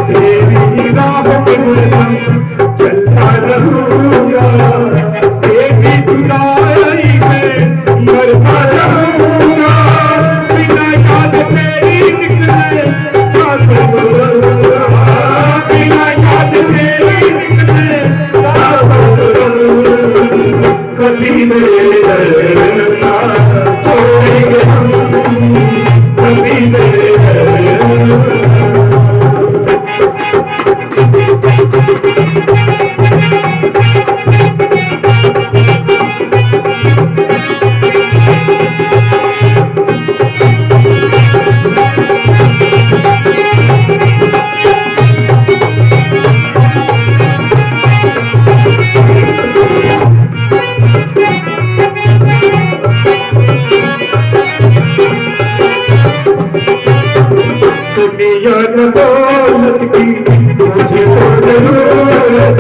तेरी राह पे चलता रहूंगा, तेरी जुदाई में मरता रहूंगा, बिना याद तेरी निकले ना करूंगा, बिना याद तेरी निकले ना करूंगा, कभी मेरे दर्द ना छोड़ेंगे हम, कभी मेरे दुनिया न दौलत की मुझे तो जरूरत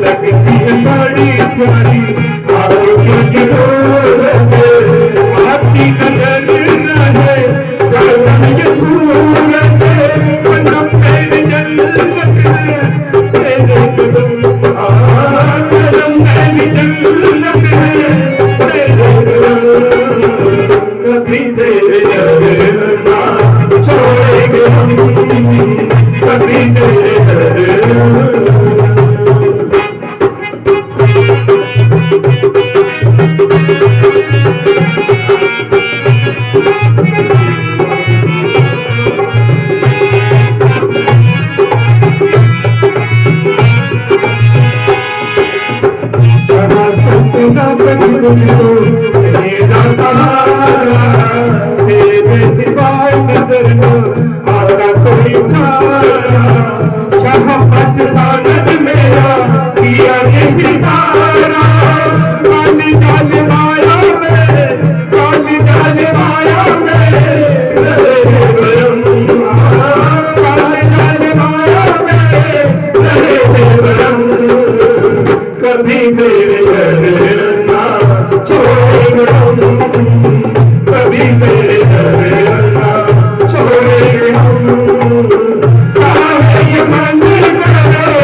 लगती है बड़ी प्यारी आपकी की जरूरत आपकी नजर रहे सनम ये सूरत सनम मेरी जन्नत है तेरे कदम सनम मेरी जन्नत है तेरे कदम कभी तेरे ना छोड़ेंगे हम, कभी तेरे सपना मेरा सहारा तेरे सिवाय नजर न आता कोई छाया, शाह मस्तानत मेरा किया ये सितारा, काली जाल माया में, काली जाल माया में रहे गरम, काली जाल माया में रहे गरम, कभी मेरे घर ना छोड़ेंगे हम, कभी मेरे घर ना छोड़ेंगे हम, चाहे ये मंदिर करे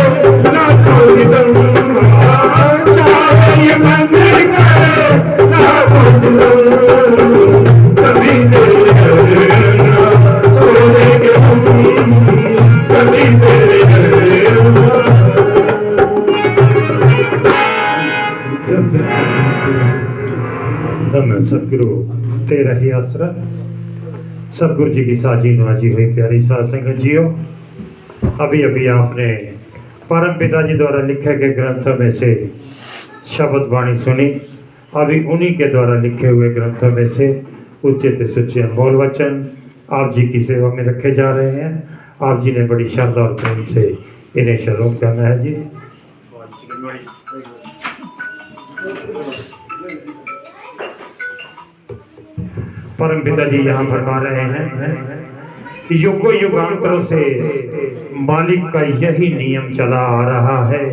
ना कोई दम, चाहे ये मंदिर करे ना कोई दम, कभी मेरे घर ना छोड़ेंगे हम, कभी मेरे घर ना। धन्य सतगुरु तेरा ही आसरा। सतगुरु जी की साजी नवाजी हुई प्यारी साध संगत जियो, अभी अभी आपने परम पिता जी द्वारा लिखे गए ग्रंथों में से शब्द वाणी सुनी। अभी उन्हीं के द्वारा लिखे हुए ग्रंथों में से उचित सुच्चे अनमोल वचन आप जी की सेवा में रखे जा रहे हैं। आप जी ने बड़ी श्रद्धा और प्रेम से इन्हें शलोक करना है जी। परम पिता जी यहाँ फरमा रहे हैं, युगो युगांतरों से मालिक का यही नियम चला आ रहा है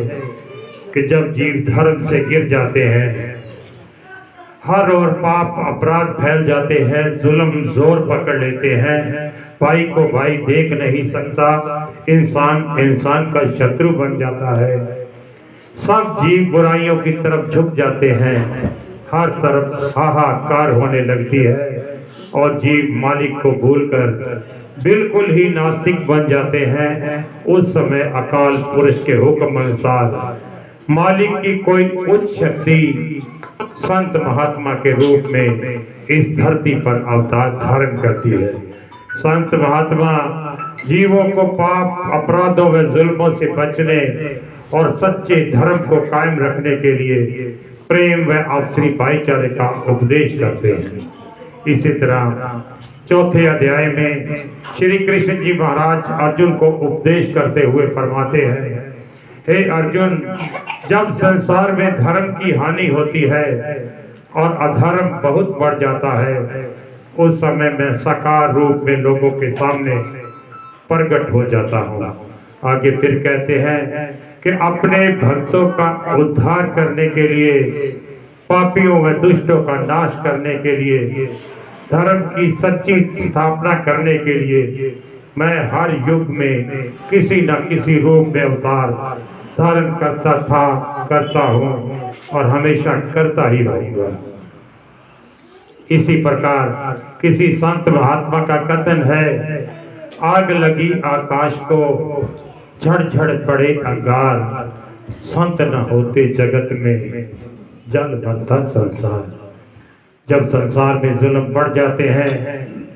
कि जब जीव धर्म से गिर जाते हैं, हर और पाप अपराध फैल जाते हैं, जुल्म जोर पकड़ लेते हैं, भाई को भाई देख नहीं सकता, इंसान इंसान का शत्रु बन जाता है, सब जीव बुराइयों की तरफ झुक जाते हैं, हर तरफ हाहाकार होने लगती है और जीव मालिक को भूलकर बिल्कुल ही नास्तिक बन जाते हैं। उस समय अकाल पुरुष के हुक्म अनुसार मालिक की कोई उच्च शक्ति संत महात्मा के रूप में इस धरती पर अवतार धारण करती है। संत महात्मा जीवों को पाप अपराधों व जुल्मों से बचने और सच्चे धर्म को कायम रखने के लिए प्रेम व आपसी भाईचारे का उपदेश करते हैं। इसी तरह चौथे अध्याय में श्री कृष्ण जी महाराज अर्जुन को उपदेश करते हुए फरमाते हैं, हे अर्जुन, जब संसार में धर्म की हानि होती है और अधर्म बहुत बढ़ जाता है, उस समय मैं साकार रूप में लोगों के सामने प्रकट हो जाता हूँ। आगे फिर कहते हैं कि अपने भक्तों का उद्धार करने के लिए, पापियों व दुष्टों का नाश करने के लिए, धर्म की सच्ची स्थापना करने के लिए मैं हर युग में किसी न किसी रूप में अवतार धारण करता था, करता हूँ और हमेशा करता ही रहूंगा। इसी प्रकार किसी संत महात्मा का कथन है, आग लगी आकाश को झड़ पड़े अंगार, संत न होते जगत में जल बनता संसार। जब संसार में जुल्म बढ़ जाते हैं,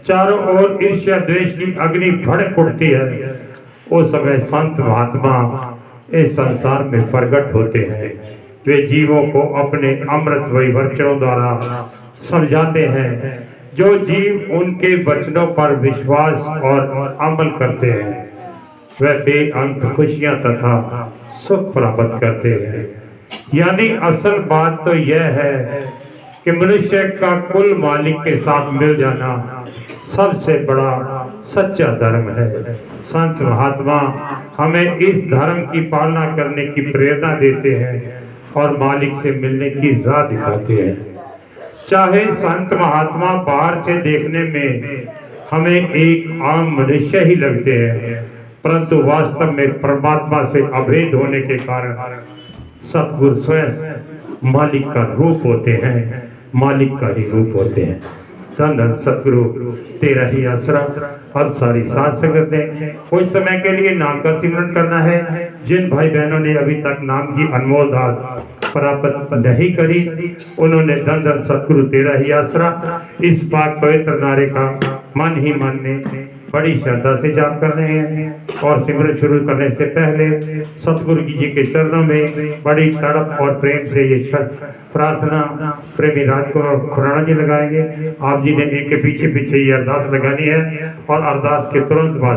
चारों ओर ईर्ष्या द्वेष की अग्नि भड़क उठती है, उस समय संत महात्मा इस संसार में प्रकट होते हैं। वे जीवों को अपने अमृत वचनों द्वारा समझाते हैं। जो जीव उनके वचनों पर विश्वास और अमल करते हैं वे बेअंत खुशियां तथा सुख प्राप्त करते हैं। यानी असल बात तो यह है कि मनुष्य का कुल मालिक के साथ मिल जाना सबसे बड़ा सच्चा धर्म है। संत महात्मा हमें इस धर्म की पालना करने की प्रेरणा देते हैं और मालिक से मिलने की राह दिखाते हैं। चाहे संत महात्मा बाहर से देखने में हमें एक आम मनुष्य ही लगते हैं, परंतु वास्तव में परमात्मा से अभेद होने के कारण सतगुरु स्वयं मालिक का रूप होते हैं, मालिक का ही रूप होते हैं। धन धन सतगुरु तेरा ही आसरा। अब सारी साथ संगत ने कुछ समय के लिए नाम का सिमरन करना है। जिन भाई बहनों ने अभी तक नाम की अनमोल दात प्राप्त नहीं करी, उन्होंने धन धन सतगुरु तेरा ही आसरा इस पाक पवित्र नारे का मन ही मन में बड़ी श्रद्धा से जाप कर रहे हैं। और सिमरन शुरू करने से पहले सतगुरु जी के चरणों में बड़ी तड़प और प्रेम से ये प्रार्थना प्रेमी राजकुमार खुराना जी लगाएंगे। आप जी ने एक के पीछे पीछे ये अरदास लगानी है और अरदास के तुरंत बाद